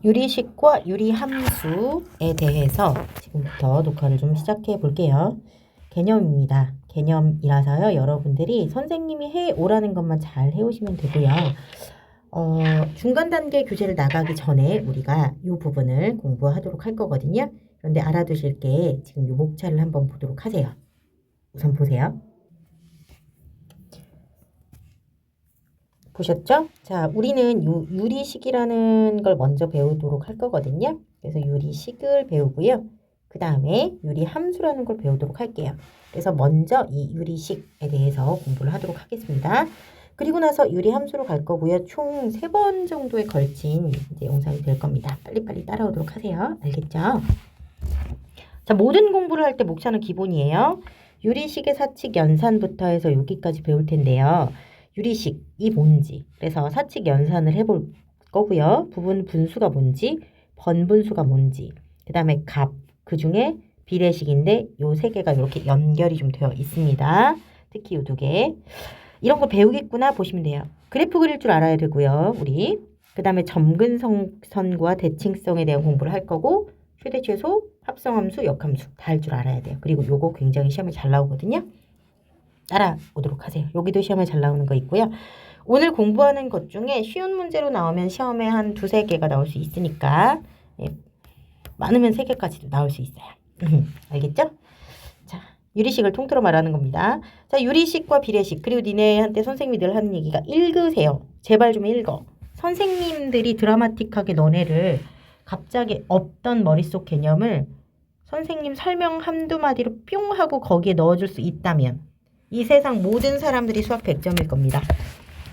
유리식과 유리함수에 대해서 지금부터 녹화를 좀 시작해 볼게요. 개념입니다. 개념이라서요. 여러분들이 선생님이 해 오라는 것만 잘 해오시면 되고요. 중간 단계 교재를 나가기 전에 우리가 이 부분을 공부하도록 할 거거든요. 그런데 알아두실 게 지금 이 목차를 한번 보도록 하세요. 우선 보세요. 보셨죠? 자, 우리는 유리식이라는 걸 먼저 배우도록 할 거거든요. 그래서 유리식을 배우고요. 그 다음에 유리함수라는 걸 배우도록 할게요. 그래서 먼저 이 유리식에 대해서 공부를 하도록 하겠습니다. 그리고 나서 유리함수로 갈 거고요. 총 3번 정도에 걸친 이제 영상이 될 겁니다. 빨리빨리 따라오도록 하세요. 알겠죠? 자, 모든 공부를 할 때 목차는 기본이에요. 유리식의 사칙 연산부터 해서 여기까지 배울 텐데요. 유리식이 뭔지, 그래서 사칙 연산을 해볼 거고요. 부분 분수가 뭔지, 번분수가 뭔지, 그 다음에 값, 그 중에 비례식인데 요 3개가 이렇게 연결이 좀 되어 있습니다. 특히 요 2개. 이런 거 배우겠구나 보시면 돼요. 그래프 그릴 줄 알아야 되고요. 우리. 그 다음에 점근선과 대칭성에 대한 공부를 할 거고, 최대최소, 합성함수, 역함수 다 할 줄 알아야 돼요. 그리고 요거 굉장히 시험에 잘 나오거든요. 따라오도록 하세요. 여기도 시험에 잘 나오는 거 있고요. 오늘 공부하는 것 중에 쉬운 문제로 나오면 시험에 한 2-3개가 나올 수 있으니까 많으면 3개까지도 나올 수 있어요. 알겠죠? 자, 유리식을 통틀어 말하는 겁니다. 자, 유리식과 비례식, 그리고 니네한테 선생님이 늘 하는 얘기가 읽으세요. 제발 좀 읽어. 선생님들이 드라마틱하게 너네를 갑자기 없던 머릿속 개념을 선생님 설명 한두 마디로 뿅 하고 거기에 넣어줄 수 있다면 이 세상 모든 사람들이 수학 100점일 겁니다.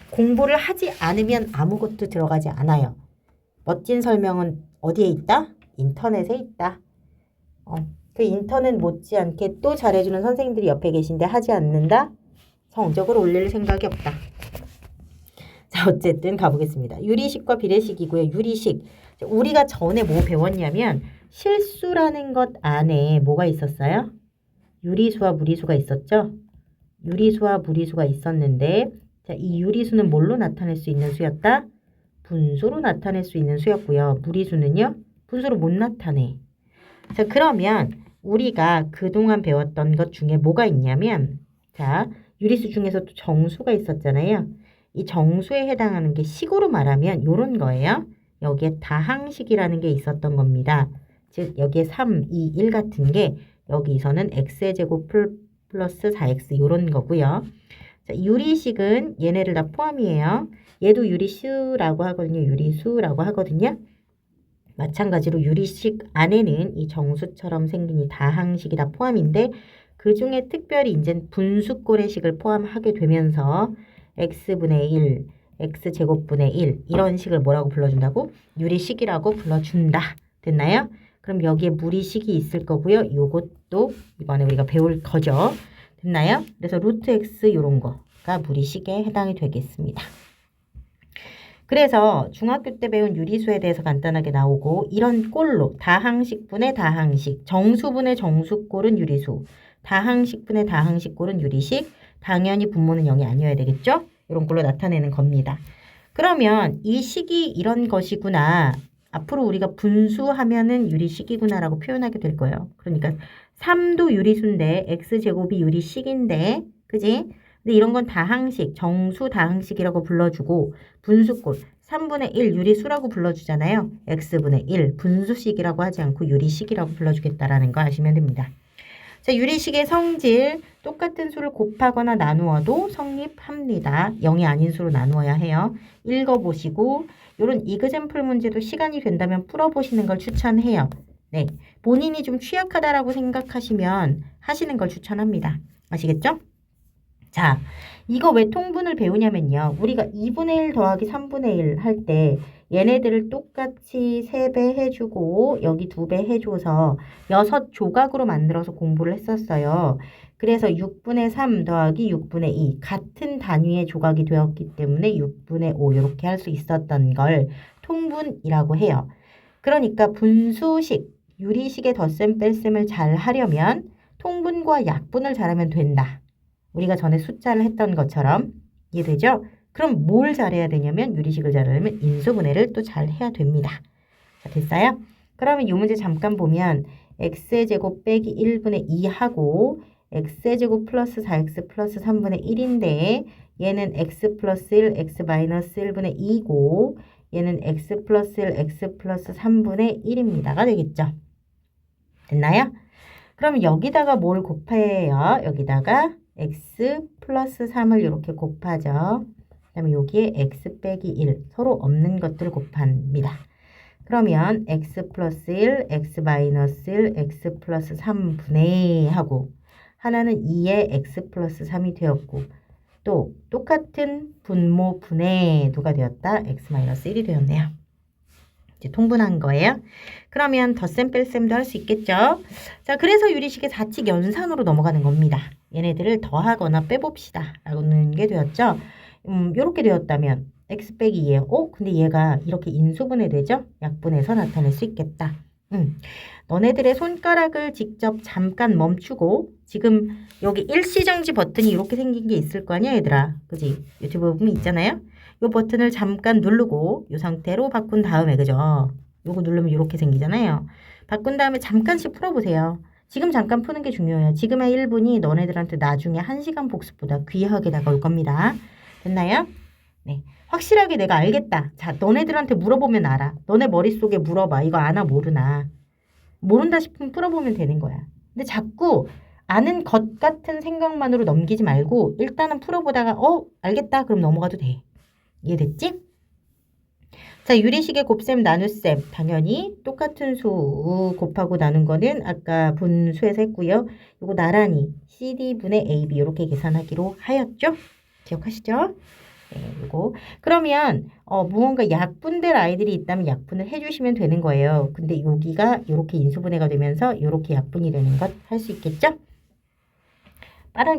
공부를 하지 않으면 아무것도 들어가지 않아요. 멋진 설명은 어디에 있다? 인터넷에 있다. 그 인터넷 못지않게 또 잘해주는 선생님들이 옆에 계신데 하지 않는다? 성적을 올릴 생각이 없다. 자, 어쨌든 가보겠습니다. 유리식과 비례식이고요. 유리식. 우리가 전에 뭐 배웠냐면 실수라는 것 안에 뭐가 있었어요? 유리수와 무리수가 있었죠? 유리수와 무리수가 있었는데, 자, 이 유리수는 뭘로 나타낼 수 있는 수였다? 분수로 나타낼 수 있는 수였고요. 무리수는요? 분수로 못 나타내. 자, 그러면 우리가 그동안 배웠던 것 중에 뭐가 있냐면, 자, 유리수 중에서도 정수가 있었잖아요. 이 정수에 해당하는 게 식으로 말하면 요런 거예요. 여기에 다항식이라는 게 있었던 겁니다. 즉, 여기에 3, 2, 1 같은 게 여기서는 x의 제곱 플러스 4x 요런 거고요. 자, 유리식은 얘네를 다 포함이에요. 얘도 유리수라고 하거든요. 유리수라고 하거든요. 마찬가지로 유리식 안에는 이 정수처럼 생긴 이 다항식이 다 포함인데 그 중에 특별히 이제 분수꼴의식을 포함하게 되면서 x분의 1, x제곱분의 1 이런 식을 뭐라고 불러준다고? 유리식이라고 불러준다. 됐나요? 그럼 여기에 무리식이 있을 거고요. 요것도 이번에 우리가 배울 거죠. 됐나요? 그래서 루트 x 요런 거가 무리식에 해당이 되겠습니다. 그래서 중학교 때 배운 유리수에 대해서 간단하게 나오고 이런 꼴로 다항식분의 다항식, 정수분의 정수꼴은 유리수, 다항식분의 다항식꼴은 유리식, 당연히 분모는 0이 아니어야 되겠죠? 이런 꼴로 나타내는 겁니다. 그러면 이 식이 이런 것이구나. 앞으로 우리가 분수하면은 유리식이구나라고 표현하게 될 거예요. 그러니까 3도 유리수인데 x제곱이 유리식인데 그지? 근데 이런 건 다항식, 정수 다항식이라고 불러주고 분수꼴 3분의 1 유리수라고 불러주잖아요. x분의 1 분수식이라고 하지 않고 유리식이라고 불러주겠다라는 거 아시면 됩니다. 자, 유리식의 성질 똑같은 수를 곱하거나 나누어도 성립합니다. 0이 아닌 수로 나누어야 해요. 읽어보시고 이런 이그젠플 문제도 시간이 된다면 풀어보시는 걸 추천해요. 네, 본인이 좀 취약하다라고 생각하시면 하시는 걸 추천합니다. 아시겠죠? 자, 이거 왜 통분을 배우냐면요. 우리가 2분의 1 더하기 3분의 1 할 때 얘네들을 똑같이 3배 해주고 여기 2배 해줘서 6조각으로 만들어서 공부를 했었어요. 그래서 6분의 3 더하기 6분의 2 같은 단위의 조각이 되었기 때문에 6분의 5 이렇게 할 수 있었던 걸 통분이라고 해요. 그러니까 분수식, 유리식의 덧셈 뺄셈을 잘 하려면 통분과 약분을 잘하면 된다. 우리가 전에 숫자를 했던 것처럼 이해되죠? 그럼 뭘 잘해야 되냐면 유리식을 잘하려면 인수분해를 또 잘해야 됩니다. 자, 됐어요? 그러면 이 문제 잠깐 보면 x의 제곱 빼기 1분의 2 하고 x의 제곱 플러스 4x 플러스 3분의 1인데 얘는 x 플러스 1, x 마이너스 1분의 2고 얘는 x 플러스 1, x 플러스 3분의 1입니다가 되겠죠. 됐나요? 그럼 여기다가 뭘 곱해요? 여기다가 x 플러스 3을 이렇게 곱하죠. 그 다음에 여기에 x 빼기 1 서로 없는 것들 곱합니다. 그러면 x 플러스 1, x 마이너스 1, x 플러스 3분의 하고 하나는 2에 x 플러스 3이 되었고 또 똑같은 분모분의 누가 되었다? x 마이너스 1이 되었네요. 이제 통분한 거예요. 그러면 덧셈 뺄셈도 할 수 있겠죠. 자, 그래서 유리식의 4칙 연산으로 넘어가는 겁니다. 얘네들을 더하거나 빼봅시다 라는 게 되었죠. 요렇게 되었다면 x 빼기 2예요. 근데 얘가 이렇게 인수분해 되죠? 약분해서 나타낼 수 있겠다. 너네들의 손가락을 직접 잠깐 멈추고 지금 여기 일시정지 버튼이 이렇게 생긴 게 있을 거 아니야 얘들아. 그지? 유튜브 보면 있잖아요. 요 버튼을 잠깐 누르고 요 상태로 바꾼 다음에 그죠? 요거 누르면 이렇게 생기잖아요. 바꾼 다음에 잠깐씩 풀어보세요. 지금 잠깐 푸는 게 중요해요. 지금의 1분이 너네들한테 나중에 1시간 복습보다 귀하게 다가올 겁니다. 됐나요? 네. 확실하게 내가 알겠다. 자, 너네들한테 물어보면 알아. 너네 머릿속에 물어봐. 이거 아나 모르나. 모른다 싶으면 풀어보면 되는 거야. 근데 자꾸 아는 것 같은 생각만으로 넘기지 말고 일단은 풀어보다가 알겠다. 그럼 넘어가도 돼. 이해됐지? 자, 유리식의 곱셈 나눗셈 당연히 똑같은 수 곱하고 나눈 거는 아까 분수에서 했고요. 이거 나란히 CD분의 AB 이렇게 계산하기로 하였죠? 기억하시죠? 네, 요거. 그러면 무언가 약분될 아이들이 있다면 약분을 해주시면 되는 거예요. 근데 여기가 이렇게 인수분해가 되면서 이렇게 약분이 되는 것 할 수 있겠죠?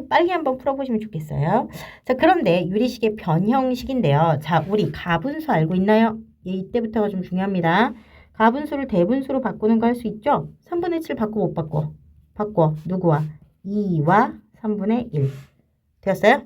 빨리 한번 풀어보시면 좋겠어요. 자, 그런데 유리식의 변형식인데요. 자, 우리 가분수 알고 있나요? 이때부터가 좀 중요합니다. 가분수를 대분수로 바꾸는 거 할 수 있죠? 3분의 7 바꿔 못 바꿔? 바꿔. 누구와? 2와 3분의 1. 되었어요?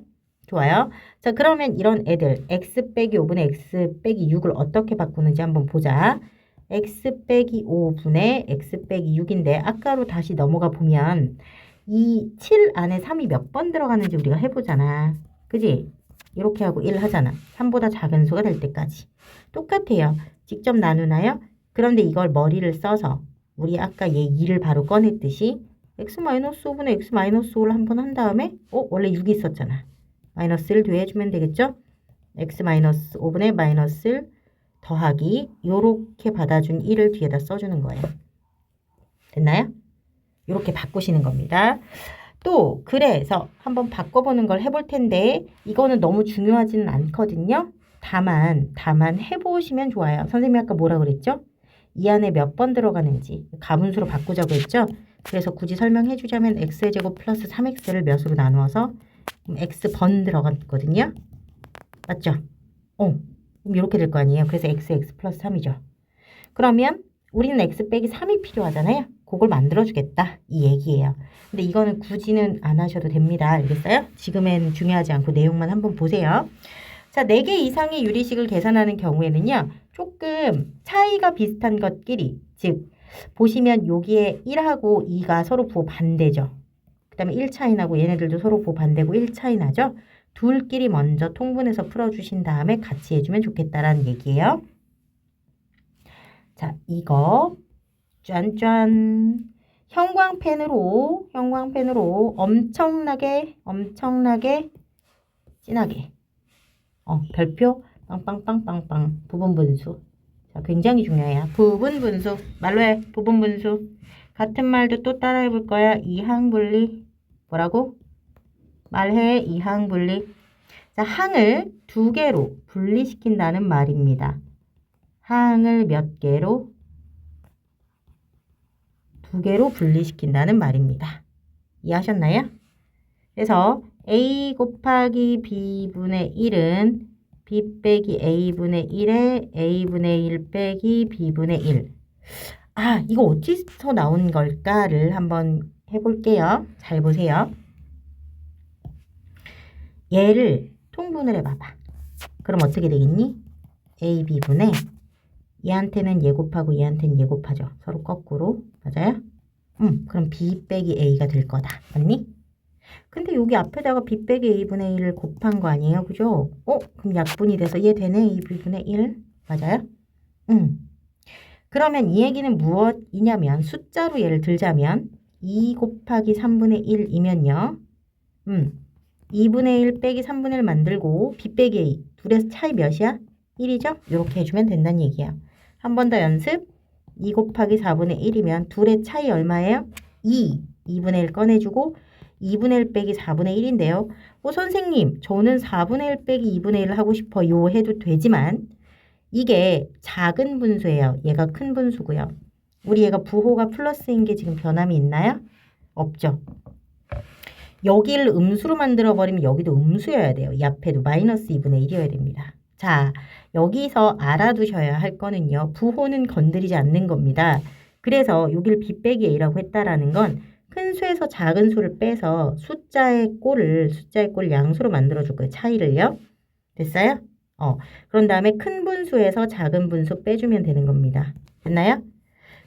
좋아요. 자, 그러면 이런 애들 x 빼기 5분의 x 빼기 6을 어떻게 바꾸는지 한번 보자. x 빼기 5분의 x 빼기 6인데 아까로 다시 넘어가 보면 이 7 안에 3이 몇 번 들어가는지 우리가 해보잖아. 그지? 이렇게 하고 1 하잖아. 3보다 작은 수가 될 때까지. 똑같아요. 직접 나누나요? 그런데 이걸 머리를 써서 우리 아까 얘 2를 바로 꺼냈듯이 x-5분의 x-5를 한번 한 다음에 원래 6이 있었잖아. 마이너스를 뒤에 해주면 되겠죠? x-5분의 마이너스 더하기 요렇게 받아준 1을 뒤에다 써주는 거예요. 됐나요? 이렇게 바꾸시는 겁니다. 또 그래서 한번 바꿔보는 걸 해볼 텐데 이거는 너무 중요하지는 않거든요. 다만 해보시면 좋아요. 선생님이 아까 뭐라 그랬죠? 이 안에 몇 번 들어가는지 가분수로 바꾸자고 했죠? 그래서 굳이 설명해 주자면 x의 제곱 플러스 3x를 몇으로 나누어서 x번 들어갔거든요. 맞죠? 그럼 이렇게 될 거 아니에요. 그래서 x 플러스 3이죠. 그러면 우리는 x 빼기 3이 필요하잖아요. 그걸 만들어주겠다. 이 얘기예요. 근데 이거는 굳이는 안 하셔도 됩니다. 알겠어요? 지금은 중요하지 않고 내용만 한번 보세요. 자, 4개 이상의 유리식을 계산하는 경우에는요. 조금 차이가 비슷한 것끼리 즉 보시면 여기에 1하고 2가 서로 부호 반대죠. 그 다음에 1 차이 나고 얘네들도 서로 부호 반대고 1 차이 나죠. 둘끼리 먼저 통분해서 풀어주신 다음에 같이 해주면 좋겠다라는 얘기예요. 자, 이거 짠짠 형광펜으로 엄청나게 진하게 별표 빵빵빵빵빵 부분분수. 자, 굉장히 중요해요. 부분분수 말로 해. 부분분수 같은 말도 또 따라해 볼 거야. 이항분리 뭐라고? 말해. 이항분리. 자, 항을 2개로 분리시킨다는 말입니다. 항을 몇 개로? 2개로 분리시킨다는 말입니다. 이해하셨나요? 그래서 a 곱하기 b분의 1은 b 빼기 a분의 1에 a분의 1 빼기 b분의 1. 이거 어디서 나온 걸까를 한번 해볼게요. 잘 보세요. 얘를 통분을 해봐봐. 그럼 어떻게 되겠니? ab분의 얘한테는 얘 곱하고 얘한테는 얘 곱하죠. 서로 거꾸로. 맞아요? 그럼 b 빼기 a가 될 거다. 맞니? 근데 여기 앞에다가 b 빼기 a분의 1을 곱한 거 아니에요? 그죠? 그럼 약분이 돼서 얘 되네. a분의 1. 맞아요? 그러면 이 얘기는 무엇이냐면 숫자로 예를 들자면 2 곱하기 3분의 1이면요. 2분의 1 빼기 3분의 1 만들고 b 빼기 a 둘의 차이 몇이야? 1이죠? 이렇게 해주면 된다는 얘기야. 한 번 더 연습. 2 곱하기 4분의 1이면 둘의 차이 얼마예요? 2. 2분의 1 꺼내주고 2분의 1 빼기 4분의 1인데요. 선생님 저는 4분의 1 빼기 2분의 1을 하고 싶어요 해도 되지만 이게 작은 분수예요. 얘가 큰 분수고요. 우리 얘가 부호가 플러스인 게 지금 변함이 있나요? 없죠. 여기를 음수로 만들어버리면 여기도 음수여야 돼요. 이 앞에도 마이너스 2분의 1이어야 됩니다. 자, 여기서 알아두셔야 할 거는요. 부호는 건드리지 않는 겁니다. 그래서 여기를 b 빼기 a라고 했다라는 건 큰 수에서 작은 수를 빼서 숫자의 꼴을 양수로 만들어줄 거예요. 차이를요. 됐어요? 그런 다음에 큰 분수에서 작은 분수 빼주면 되는 겁니다. 됐나요?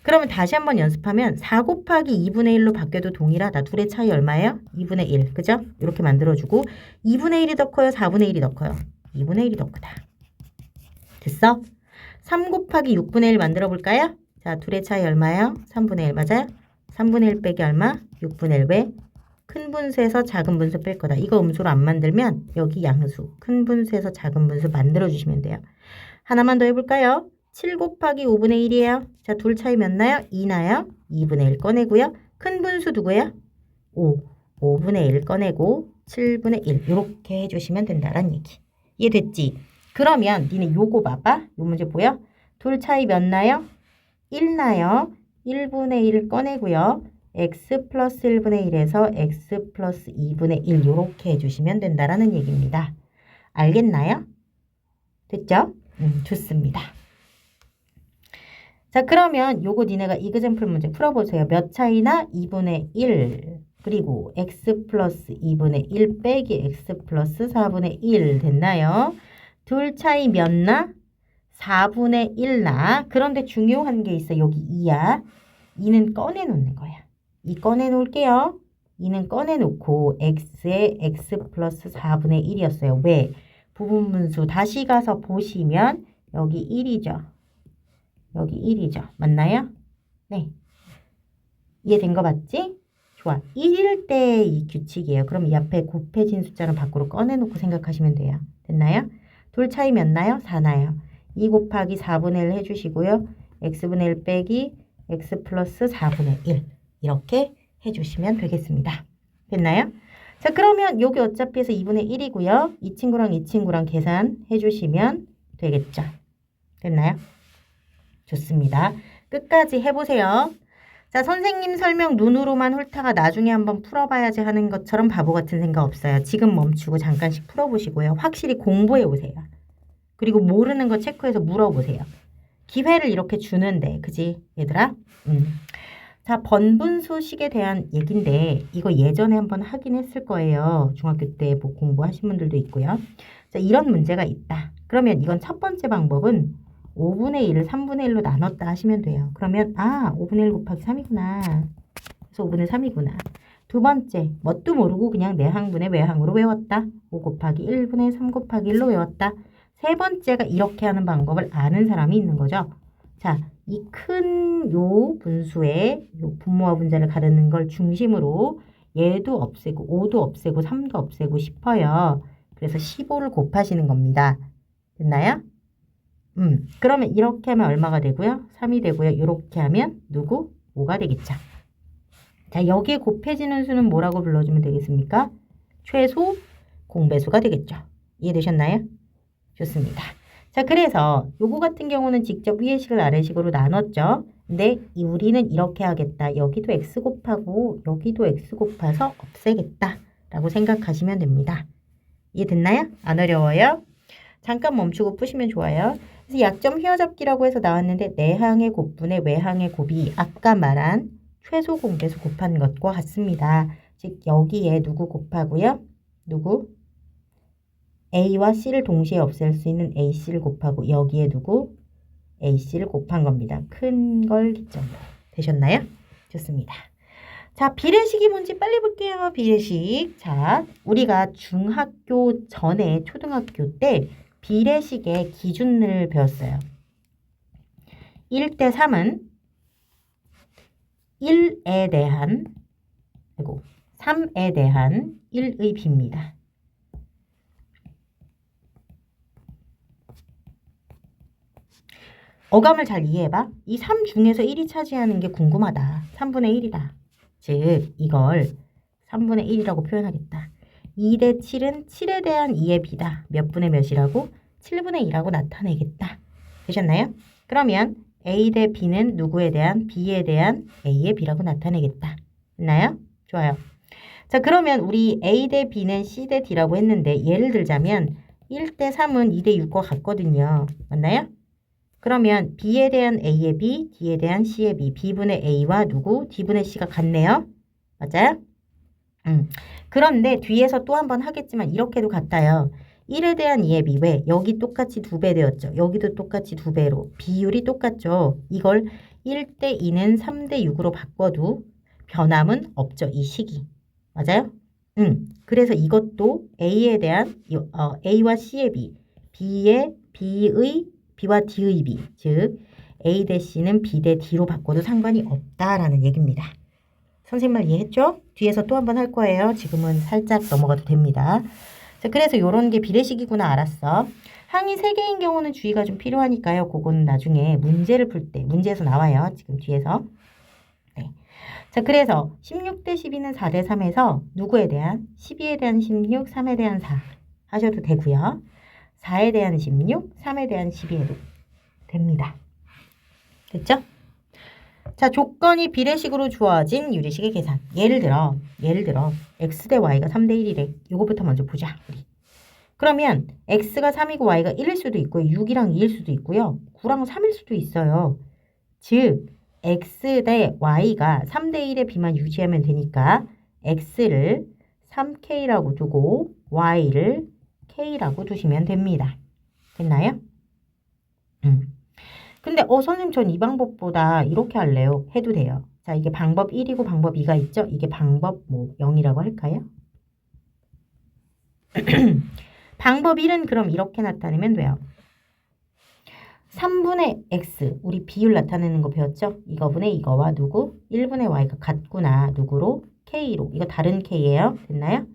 그러면 다시 한번 연습하면 4 곱하기 2분의 1로 바뀌어도 동일하다. 둘의 차이 얼마예요? 2분의 1. 그죠? 이렇게 만들어주고 2분의 1이 더 커요? 4분의 1이 더 커요? 2분의 1이 더 크다. 됐어? 3 곱하기 6분의 1 만들어 볼까요? 자, 둘의 차이 얼마예요? 3분의 1 맞아요? 3분의 1 빼기 얼마? 6분의 1. 왜? 큰 분수에서 작은 분수 뺄 거다. 이거 음수로 안 만들면 여기 양수. 큰 분수에서 작은 분수 만들어주시면 돼요. 하나만 더 해볼까요? 7 곱하기 5분의 1이에요. 자, 둘 차이 몇 나요? 2 나요? 2분의 1 꺼내고요. 큰 분수 누구예요? 5. 5분의 1 꺼내고 7분의 1 이렇게 해주시면 된다는 얘기. 이해됐지? 그러면 니네 요거 봐봐. 요 문제 보여? 둘 차이 몇 나요? 1 나요? 1분의 1 꺼내고요. x 플러스 1분의 1에서 x 플러스 2분의 1 이렇게 해주시면 된다는 얘기입니다. 알겠나요? 됐죠? 좋습니다. 자, 그러면 요거 니네가 이그젠플 문제 풀어보세요. 몇 차이나? 2분의 1 그리고 x 플러스 2분의 1 빼기 x 플러스 4분의 1 됐나요? 둘 차이 몇 나? 4분의 1 나. 그런데 중요한 게 있어. 여기 2야. 2는 꺼내놓는 거야. 2 꺼내놓을게요. 2는 꺼내놓고 x에 x 플러스 4분의 1이었어요. 왜? 부분분수 다시 가서 보시면 여기 1이죠. 여기 1이죠. 맞나요? 네. 이해된 거 맞지? 좋아. 1일 때 이 규칙이에요. 그럼 이 앞에 곱해진 숫자는 밖으로 꺼내놓고 생각하시면 돼요. 됐나요? 둘 차이 몇 나요? 4 나요. 2 곱하기 4분의 1 해주시고요. x분의 1 빼기 x 플러스 4분의 1 이렇게 해주시면 되겠습니다. 됐나요? 자, 그러면 여기 어차피 해서 2분의 1이고요. 이 친구랑 이 친구랑 계산해 주시면 되겠죠. 됐나요? 좋습니다. 끝까지 해보세요. 자, 선생님 설명 눈으로만 훑다가 나중에 한번 풀어봐야지 하는 것처럼 바보 같은 생각 없어요. 지금 멈추고 잠깐씩 풀어보시고요. 확실히 공부해보세요. 그리고 모르는 거 체크해서 물어보세요. 기회를 이렇게 주는데, 그지 얘들아? 자, 번분수식에 대한 얘기인데 이거 예전에 한번 하긴 했을 거예요. 중학교 때 뭐 공부하신 분들도 있고요. 자, 이런 문제가 있다. 그러면 이건 첫 번째 방법은 5분의 1을 3분의 1로 나눴다 하시면 돼요. 그러면 5분의 1 곱하기 3이구나. 그래서 5분의 3이구나. 두 번째, 뭣도 모르고 그냥 내항분의 외항으로 외웠다. 5 곱하기 1분의 3 곱하기 1로 외웠다. 세 번째가 이렇게 하는 방법을 아는 사람이 있는 거죠. 자, 이 큰 요 분수의 요 분모와 분자를 가르는 걸 중심으로 얘도 없애고 5도 없애고 3도 없애고 싶어요. 그래서 15를 곱하시는 겁니다. 됐나요? 그러면 이렇게 하면 얼마가 되고요? 3이 되고요. 이렇게 하면 누구? 5가 되겠죠. 자, 여기에 곱해지는 수는 뭐라고 불러주면 되겠습니까? 최소 공배수가 되겠죠. 이해되셨나요? 좋습니다. 자, 그래서 요거 같은 경우는 직접 위의식을 아래식으로 나눴죠. 근데 우리는 이렇게 하겠다. 여기도 x 곱하고 여기도 x 곱해서 없애겠다 라고 생각하시면 됩니다. 이해됐나요? 안 어려워요? 잠깐 멈추고 푸시면 좋아요. 그래서 약점 휘어잡기라고 해서 나왔는데 내항의 곱분의 외항의 곱이 아까 말한 최소 공배수 곱한 것과 같습니다. 즉 여기에 누구 곱하고요? 누구? A와 C를 동시에 없앨 수 있는 AC를 곱하고 여기에 누구? AC를 곱한 겁니다. 큰 걸 기점으로. 되셨나요? 좋습니다. 자, 비례식이 뭔지 빨리 볼게요. 비례식. 자, 우리가 중학교 전에 초등학교 때 비례식의 기준을 배웠어요. 1대 3은 1에 대한, 그리고 3에 대한 1의 b입니다. 어감을 잘 이해해봐. 이 3 중에서 1이 차지하는 게 궁금하다. 3분의 1이다. 즉 이걸 3분의 1이라고 표현하겠다. 2대 7은 7에 대한 2의 b다. 몇 분의 몇이라고? 7분의 2라고 나타내겠다. 되셨나요? 그러면 A 대 B는 누구에 대한? B에 대한 A의 B라고 나타내겠다. 됐나요? 좋아요. 자, 그러면 우리 A 대 B는 C 대 D라고 했는데 예를 들자면 1대 3은 2대 6과 같거든요. 맞나요? 그러면 B에 대한 A의 B, D에 대한 C의 B, B분의 A와 누구? D분의 C가 같네요. 맞아요? 그런데 뒤에서 또 한 번 하겠지만 이렇게도 같아요. 1에 대한 2의 B, 왜? 여기 똑같이 2배 되었죠. 여기도 똑같이 2배로. 비율이 똑같죠. 이걸 1대 2는 3대 6으로 바꿔도 변함은 없죠. 이 식이. 맞아요? 그래서 이것도 A에 대한 A와 C의 B, B와 D의 B, 즉 A 대 C는 B 대 D로 바꿔도 상관이 없다라는 얘기입니다. 선생님 말 이해했죠? 뒤에서 또 한 번 할 거예요. 지금은 살짝 넘어가도 됩니다. 자, 그래서 이런 게 비례식이구나 알았어. 항이 3개인 경우는 주의가 좀 필요하니까요. 그거는 나중에 문제를 풀 때, 문제에서 나와요. 지금 뒤에서. 네. 자, 그래서 16대 12는 4대 3에서 누구에 대한? 12에 대한 16, 3에 대한 4 하셔도 되고요. 4에 대한 16, 3에 대한 12 해도 됩니다. 됐죠? 자, 조건이 비례식으로 주어진 유리식의 계산. 예를 들어 x 대 y가 3대 1이래. 이거부터 먼저 보자. 우리. 그러면 x가 3이고 y가 1일 수도 있고요. 6이랑 2일 수도 있고요. 9랑 3일 수도 있어요. 즉 x 대 y가 3대 1의 b만 유지하면 되니까 x를 3k라고 두고 y를 k라고 두시면 됩니다. 됐나요? 근데 선생님 전 이 방법보다 이렇게 할래요. 해도 돼요. 자, 이게 방법 1이고 방법 2가 있죠? 이게 방법 0이라고 할까요? 방법 1은 그럼 이렇게 나타내면 돼요. 3분의 x, 우리 비율 나타내는 거 배웠죠? 이거분의 이거와 누구? 1분의 y가 같구나. 누구로? k로. 이거 다른 k예요. 됐나요?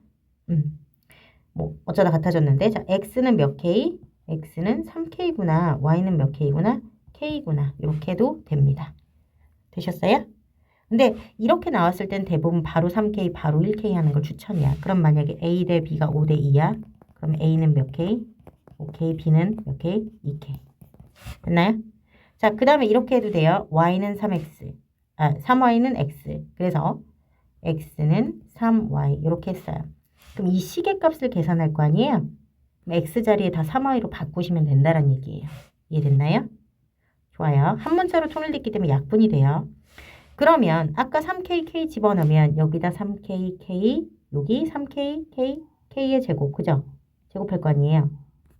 어쩌다 같아졌는데. 자, x는 몇 k? x는 3k구나. y는 몇 k구나? k구나. 이렇게 해도 됩니다. 되셨어요? 근데 이렇게 나왔을 땐 대부분 바로 3k, 바로 1k 하는 걸 추천이야. 그럼 만약에 a 대 b가 5 대 2야. 그럼 a는 몇 k? 5k, b는 몇 k? 2k. 됐나요? 자, 그 다음에 이렇게 해도 돼요. y는 3x, 3y는 x. 그래서 x는 3y 이렇게 했어요. 그럼 이 식의 값을 계산할 거 아니에요? x 자리에 다 3y로 바꾸시면 된다는 얘기예요. 이해됐나요? 좋아요. 한 문자로 통일됐기 때문에 약분이 돼요. 그러면 아까 3k, k 집어넣으면 여기다 3k, k, 여기 3k, k, k의 제곱, 그죠? 제곱할 거 아니에요?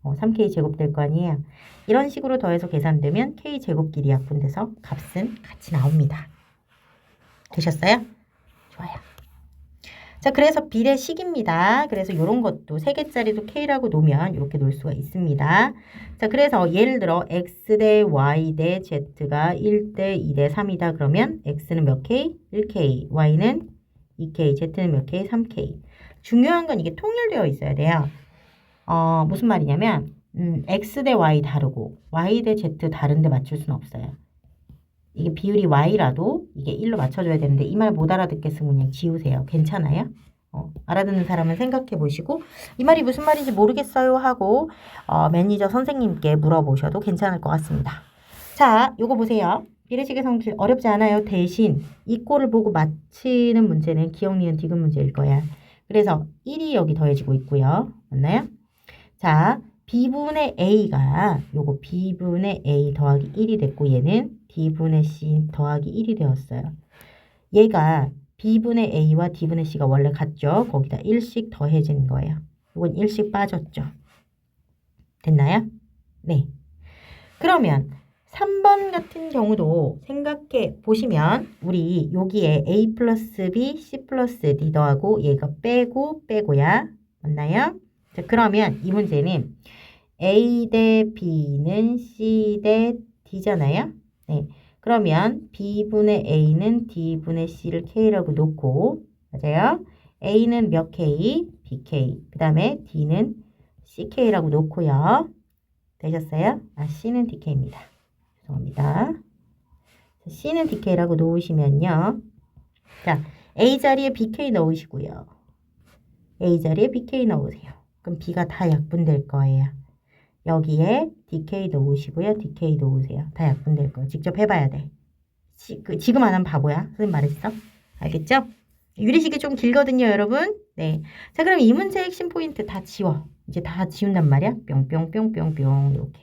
3k 제곱 될 거 아니에요? 이런 식으로 더해서 계산되면 k 제곱끼리 약분돼서 값은 같이 나옵니다. 되셨어요? 좋아요. 자, 그래서 비례식입니다. 그래서 이런 것도 3개짜리도 k라고 놓으면 이렇게 놓을 수가 있습니다. 자, 그래서 예를 들어 x 대 y 대 z가 1대 2 대 3이다. 그러면 x는 몇 k? 1k, y는 2k, z는 몇 k? 3k. 중요한 건 이게 통일되어 있어야 돼요. 무슨 말이냐면 x 대 y 다르고 y 대 z 다른데 맞출 수는 없어요. 이게 비율이 y라도 이게 1로 맞춰줘야 되는데 이 말 못 알아듣겠으면 그냥 지우세요. 괜찮아요? 알아듣는 사람은 생각해 보시고 이 말이 무슨 말인지 모르겠어요 하고 매니저 선생님께 물어보셔도 괜찮을 것 같습니다. 자, 요거 보세요. 비례식의 성질 어렵지 않아요. 대신 이 꼴을 보고 맞히는 문제는 기억, 니은, 디귿 문제일 거야. 그래서 1이 여기 더해지고 있고요. 맞나요? 자, b분의 a가 요거 b분의 a 더하기 1이 됐고 얘는 d분의 c 더하기 1이 되었어요. 얘가 b분의 a와 d분의 c가 원래 같죠? 거기다 1씩 더해진 거예요. 이건 1씩 빠졌죠. 됐나요? 네. 그러면 3번 같은 경우도 생각해 보시면 우리 여기에 A 플러스 B, C 플러스 D 더하고 얘가 빼고 빼고야. 맞나요? 자, 그러면 이 문제는 A 대 B는 C 대 D잖아요. 네. 그러면 B분의 A는 D분의 C를 K라고 놓고, 맞아요? A는 몇 K? BK. 그 다음에 D는 CK라고 놓고요. 되셨어요? C는 DK입니다. 죄송합니다. C는 DK라고 놓으시면요. 자, A 자리에 BK 넣으시고요. A 자리에 BK 넣으세요. 그럼 B가 다 약분될 거예요. 여기에 DK 넣으시고요. DK 넣으세요. 다 약분될 거예요. 직접 해봐야 돼. 지금 안 하면 바보야. 선생님 말했어. 알겠죠? 유리식이 좀 길거든요, 여러분. 네. 자, 그럼 이 문제의 핵심 포인트 다 지워. 이제 다 지운단 말이야. 뿅뿅뿅뿅뿅 이렇게.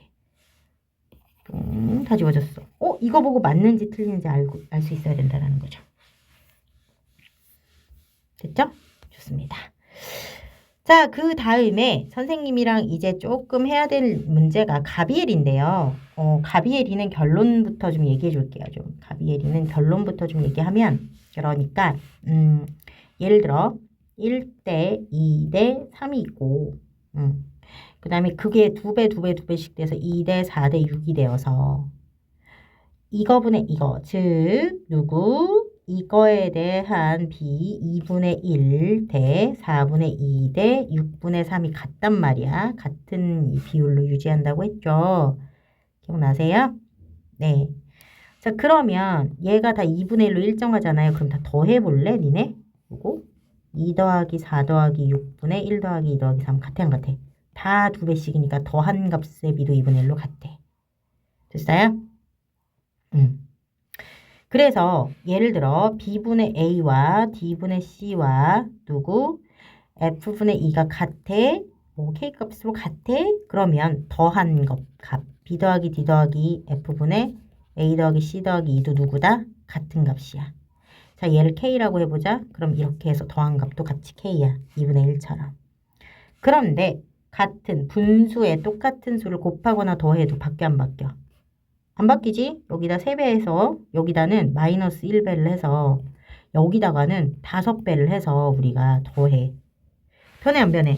다 지워졌어. 이거 보고 맞는지 틀리는지 알 수 있어야 된다는 거죠. 됐죠? 좋습니다. 자, 그 다음에 선생님이랑 이제 조금 해야 될 문제가 가비엘인데요. 가비엘이는 결론부터 좀 얘기해 줄게요. 가비엘이는 결론부터 좀 얘기하면, 그러니까 예를 들어 1대 2대 3이 있고, 그 다음에 그게 2배씩 돼서 2대 4대 6이 되어서 이거분의 이거, 즉 누구? 이거에 대한 B 2분의 1 대 4분의 2 대 6분의 3이 같단 말이야. 같은 이 비율로 유지한다고 했죠. 기억나세요? 네. 자, 그러면 얘가 다 2분의 1로 일정하잖아요. 그럼 다 더해볼래? 니네? 요거 2 더하기 4 더하기 6분의 1 더하기 2 더하기 3 같아 안 같아? 다 2배씩이니까 더한 값의 비도 2분의 1로 같아. 됐어요? 그래서 예를 들어 B분의 A와 D분의 C와 누구? F분의 2가 같아. K값으로 같아. 그러면 더한 값 B 더하기 D 더하기 F분의 A 더하기 C 더하기 2도 누구다? 같은 값이야. 자, 얘를 K라고 해보자. 그럼 이렇게 해서 더한 값도 같이 K야. 2분의 1처럼. 그런데 같은 분수에 똑같은 수를 곱하거나 더해도 바뀌어 안 바뀌어? 안 바뀌지? 여기다 3배해서 여기다는 마이너스 1배를 해서 여기다가는 5배를 해서 우리가 더해. 변해 안 변해?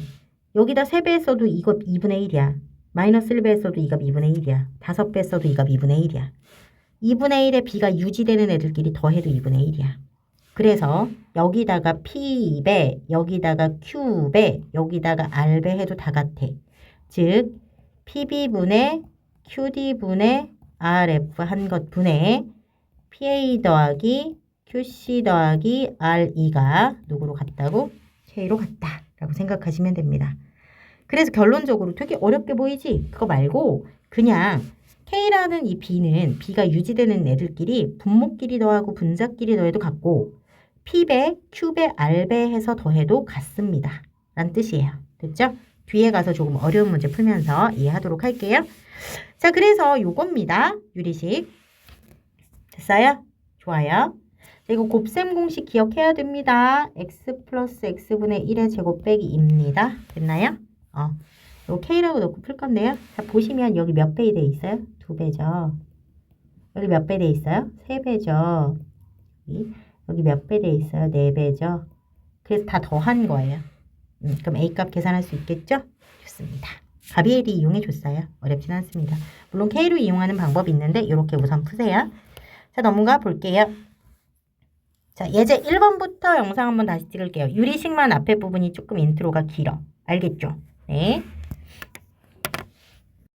여기다 3배 했어도 이 값 2분의 1이야. 마이너스 1배 했어도 이 값 2분의 1이야. 5배 했어도 이 값 2분의 1이야. 2분의 1의 b가 유지되는 애들끼리 더해도 2분의 1이야. 그래서 여기다가 p배, 여기다가 q배, 여기다가 r배 해도 다 같아. 즉 pb분의 qd분의 rf 한 것 분의 pa 더하기 qc 더하기 re2가 누구로 같다고? k로 같다 라고 생각하시면 됩니다. 그래서 결론적으로 되게 어렵게 보이지? 그거 말고 그냥 K라는 이 B는 B가 유지되는 애들끼리 분모끼리 더하고 분자끼리 더해도 같고 P배, Q배, R배 해서 더해도 같습니다. 라는 뜻이에요. 됐죠? 뒤에 가서 조금 어려운 문제 풀면서 이해하도록 할게요. 자, 그래서 요겁니다. 유리식. 됐어요? 좋아요. 자, 이거 곱셈 공식 기억해야 됩니다. x 플러스 x분의 1의 제곱 빼기 2입니다. 됐나요? 이거 K라고 넣고 풀 건데요. 자, 보시면 여기 몇 배 돼 있어요? 2배죠. 여기 몇 배 돼 있어요? 3배죠. 여기 몇 배 돼 있어요? 4배죠. 그래서 다 더한 거예요. 그럼 A값 계산할 수 있겠죠? 좋습니다. 가비엘이 이용해 줬어요. 어렵진 않습니다. 물론 K로 이용하는 방법이 있는데 이렇게 우선 푸세요. 자, 넘어가 볼게요. 자, 예제 1번부터 영상 한번 다시 찍을게요. 유리식만 앞에 부분이 조금 인트로가 길어. 알겠죠? 네.